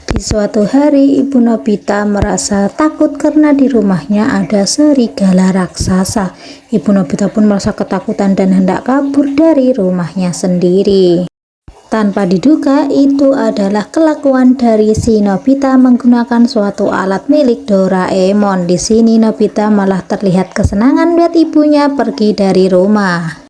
Di suatu hari, Ibu Nobita merasa takut karena di rumahnya ada serigala raksasa. Ibu Nobita pun merasa ketakutan dan hendak kabur dari rumahnya sendiri. Tanpa diduga, itu adalah kelakuan dari si Nobita menggunakan suatu alat milik Doraemon. Di sini Nobita malah terlihat kesenangan melihat ibunya pergi dari rumah.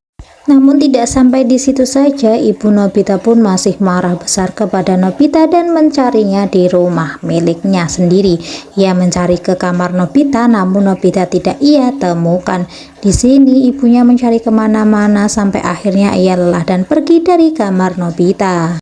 Namun tidak sampai di situ saja, Ibu Nobita pun masih marah besar kepada Nobita dan mencarinya di rumah miliknya sendiri. Ia mencari ke kamar Nobita, namun Nobita tidak ia temukan. Di sini ibunya mencari kemana-mana sampai akhirnya ia lelah dan pergi dari kamar Nobita.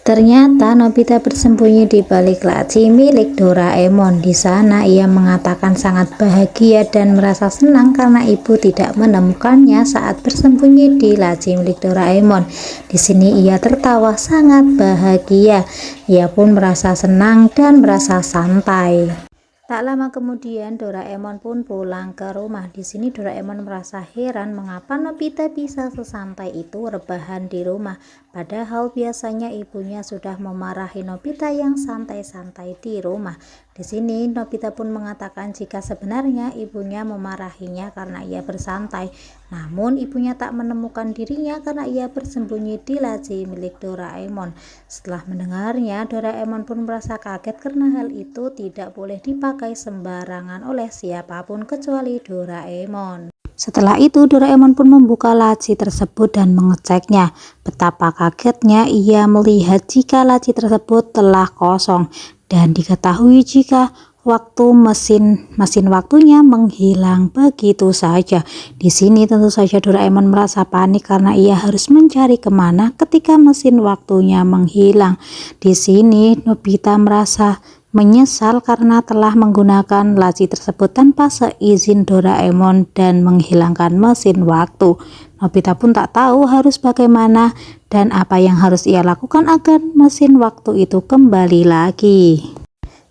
Ternyata Nobita bersembunyi di balik laci milik Doraemon. Di sana ia mengatakan sangat bahagia dan merasa senang karena ibu tidak menemukannya saat bersembunyi di laci milik Doraemon. Di sini ia tertawa sangat bahagia. Ia pun merasa senang dan merasa santai. Tak lama kemudian Doraemon pun pulang ke rumah. Di sini Doraemon merasa heran mengapa Nobita bisa sesantai itu rebahan di rumah. Padahal biasanya ibunya sudah memarahi Nobita yang santai-santai di rumah. Di sini Nobita pun mengatakan jika sebenarnya ibunya memarahinya karena ia bersantai. Namun ibunya tak menemukan dirinya karena ia bersembunyi di laci milik Doraemon. Setelah mendengarnya, Doraemon pun merasa kaget karena hal itu tidak boleh dipakai sembarangan oleh siapapun kecuali Doraemon. Setelah itu Doraemon pun membuka laci tersebut dan mengeceknya. Betapa kagetnya ia melihat jika laci tersebut telah kosong dan diketahui jika mesin waktunya menghilang begitu saja. Di sini tentu saja Doraemon merasa panik karena ia harus mencari kemana ketika mesin waktunya menghilang. Di sini Nobita merasa menyesal karena telah menggunakan laci tersebut tanpa seizin Doraemon dan menghilangkan mesin waktu. Nobita pun tak tahu harus bagaimana dan apa yang harus ia lakukan agar mesin waktu itu kembali lagi.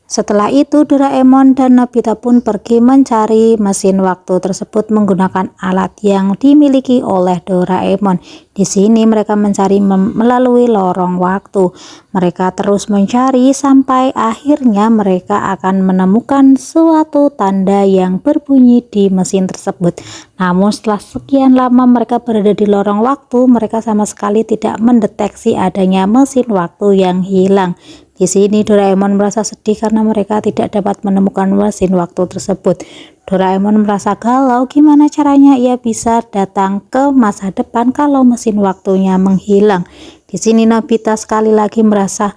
Setelah itu Doraemon dan Nobita pun pergi mencari mesin waktu tersebut menggunakan alat yang dimiliki oleh Doraemon. Di sini mereka mencari melalui lorong waktu. Mereka terus mencari sampai akhirnya mereka akan menemukan suatu tanda yang berbunyi di mesin tersebut. Namun setelah sekian lama mereka berada di lorong waktu, mereka sama sekali tidak mendeteksi adanya mesin waktu yang hilang. Di sini Doraemon merasa sedih karena mereka tidak dapat menemukan mesin waktu tersebut. Doraemon merasa galau gimana caranya ia bisa datang ke masa depan kalau mesin waktunya menghilang. Di sini Nobita sekali lagi merasa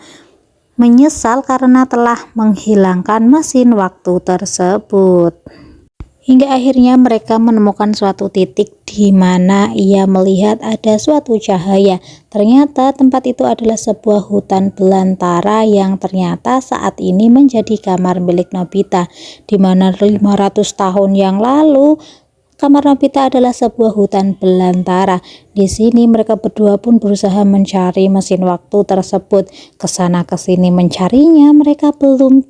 menyesal karena telah menghilangkan mesin waktu tersebut. Hingga akhirnya mereka menemukan suatu titik di mana ia melihat ada suatu cahaya. Ternyata tempat itu adalah sebuah hutan belantara yang ternyata saat ini menjadi kamar milik Nobita, di mana 500 tahun yang lalu kamar Nobita adalah sebuah hutan belantara. Di sini mereka berdua pun berusaha mencari mesin waktu tersebut. Kesana kesini mencarinya, mereka belum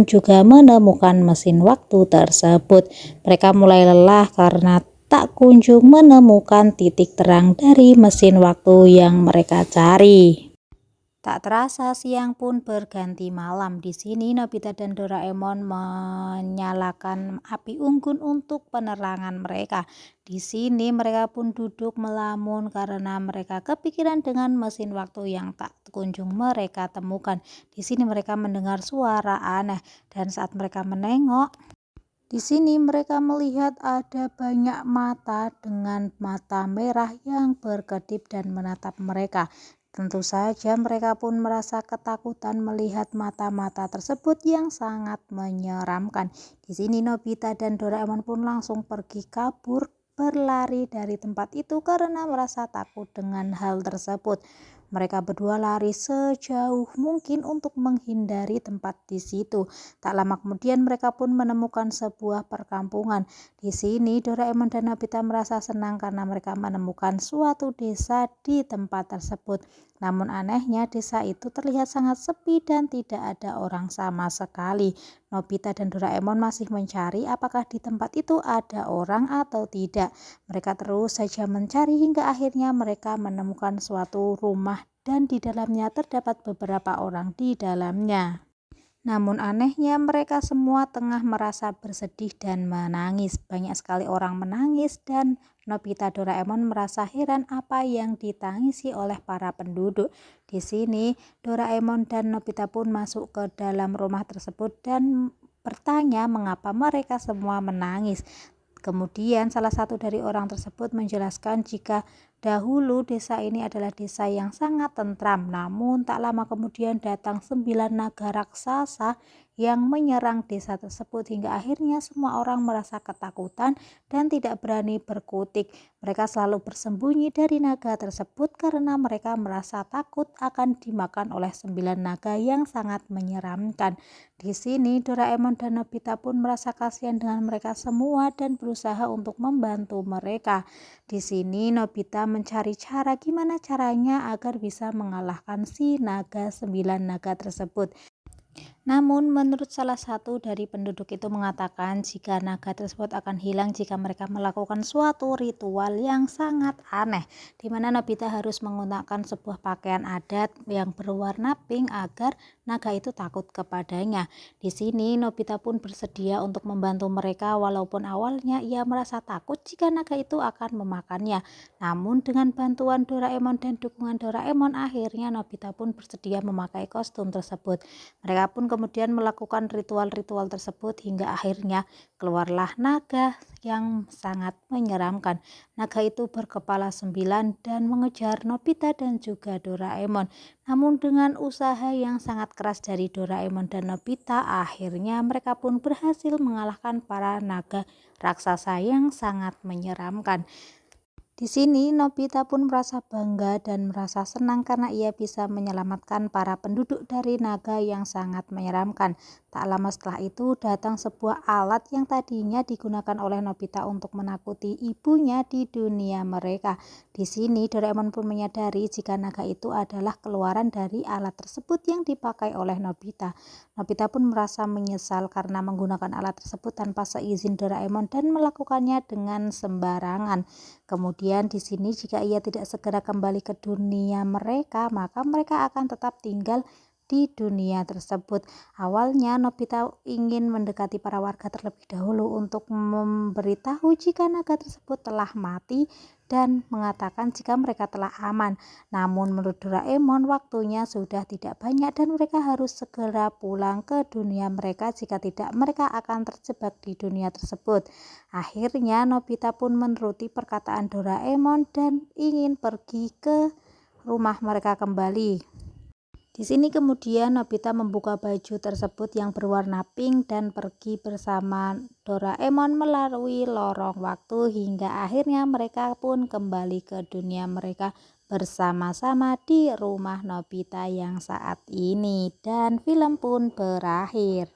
juga menemukan mesin waktu tersebut. Mereka mulai lelah karena tak kunjung menemukan titik terang dari mesin waktu yang mereka cari. Tak terasa siang pun berganti malam. Di sini Nobita dan Doraemon menyalakan api unggun untuk penerangan mereka. Di sini mereka pun duduk melamun karena mereka kepikiran dengan mesin waktu yang tak kunjung mereka temukan. Di sini mereka mendengar suara aneh dan saat mereka menengok, di sini mereka melihat ada banyak mata dengan mata merah yang berkedip dan menatap mereka. Tentu saja mereka pun merasa ketakutan melihat mata-mata tersebut yang sangat menyeramkan. Di sini Nobita dan Doraemon pun langsung pergi kabur berlari dari tempat itu karena merasa takut dengan hal tersebut. Mereka berdua lari sejauh mungkin untuk menghindari tempat di situ. Tak lama kemudian mereka pun menemukan sebuah perkampungan. Di sini Doraemon dan Nobita merasa senang karena mereka menemukan suatu desa di tempat tersebut. Namun anehnya desa itu terlihat sangat sepi dan tidak ada orang sama sekali. Nobita dan Doraemon masih mencari apakah di tempat itu ada orang atau tidak. Mereka terus saja mencari hingga akhirnya mereka menemukan suatu rumah dan di dalamnya terdapat beberapa orang di dalamnya. Namun anehnya mereka semua tengah merasa bersedih dan menangis. Banyak sekali orang menangis dan Nobita Doraemon merasa heran apa yang ditangisi oleh para penduduk. Di sini Doraemon dan Nobita pun masuk ke dalam rumah tersebut dan bertanya mengapa mereka semua menangis. Kemudian salah satu dari orang tersebut menjelaskan jika dahulu desa ini adalah desa yang sangat tentram, namun tak lama kemudian datang 9 naga raksasa yang menyerang desa tersebut hingga akhirnya semua orang merasa ketakutan dan tidak berani berkutik. Mereka selalu bersembunyi dari naga tersebut karena mereka merasa takut akan dimakan oleh 9 naga yang sangat menyeramkan. Di sini Doraemon dan Nobita pun merasa kasihan dengan mereka semua dan berusaha untuk membantu mereka. Di sini Nobita mencari cara gimana caranya agar bisa mengalahkan si 9 naga tersebut. Namun menurut salah satu dari penduduk itu mengatakan jika naga tersebut akan hilang jika mereka melakukan suatu ritual yang sangat aneh, di mana Nobita harus menggunakan sebuah pakaian adat yang berwarna pink agar naga itu takut kepadanya. Di sini Nobita pun bersedia untuk membantu mereka walaupun awalnya ia merasa takut jika naga itu akan memakannya. Namun dengan bantuan Doraemon dan dukungan Doraemon akhirnya Nobita pun bersedia memakai kostum tersebut. Mereka pun kemudian melakukan ritual-ritual tersebut hingga akhirnya keluarlah naga yang sangat menyeramkan. Naga itu berkepala 9 dan mengejar Nobita dan juga Doraemon. Namun dengan usaha yang sangat keras dari Doraemon dan Nobita, akhirnya mereka pun berhasil mengalahkan para naga raksasa yang sangat menyeramkan. Di sini Nobita pun merasa bangga dan merasa senang karena ia bisa menyelamatkan para penduduk dari naga yang sangat menyeramkan. Tak lama setelah itu datang sebuah alat yang tadinya digunakan oleh Nobita untuk menakuti ibunya di dunia mereka. Di sini Doraemon pun menyadari jika naga itu adalah keluaran dari alat tersebut yang dipakai oleh Nobita. Nobita pun merasa menyesal karena menggunakan alat tersebut tanpa seizin Doraemon dan melakukannya dengan sembarangan. Kemudian di sini jika ia tidak segera kembali ke dunia mereka, maka mereka akan tetap tinggal di dunia tersebut. Awalnya Nobita ingin mendekati para warga terlebih dahulu untuk memberitahu jika naga tersebut telah mati dan mengatakan jika mereka telah aman. Namun menurut Doraemon waktunya sudah tidak banyak dan mereka harus segera pulang ke dunia mereka, jika tidak mereka akan terjebak di dunia tersebut. Akhirnya Nobita pun menuruti perkataan Doraemon dan ingin pergi ke rumah mereka kembali. Di sini kemudian Nobita membuka baju tersebut yang berwarna pink dan pergi bersama Doraemon melalui lorong waktu hingga akhirnya mereka pun kembali ke dunia mereka bersama-sama di rumah Nobita yang saat ini, dan film pun berakhir.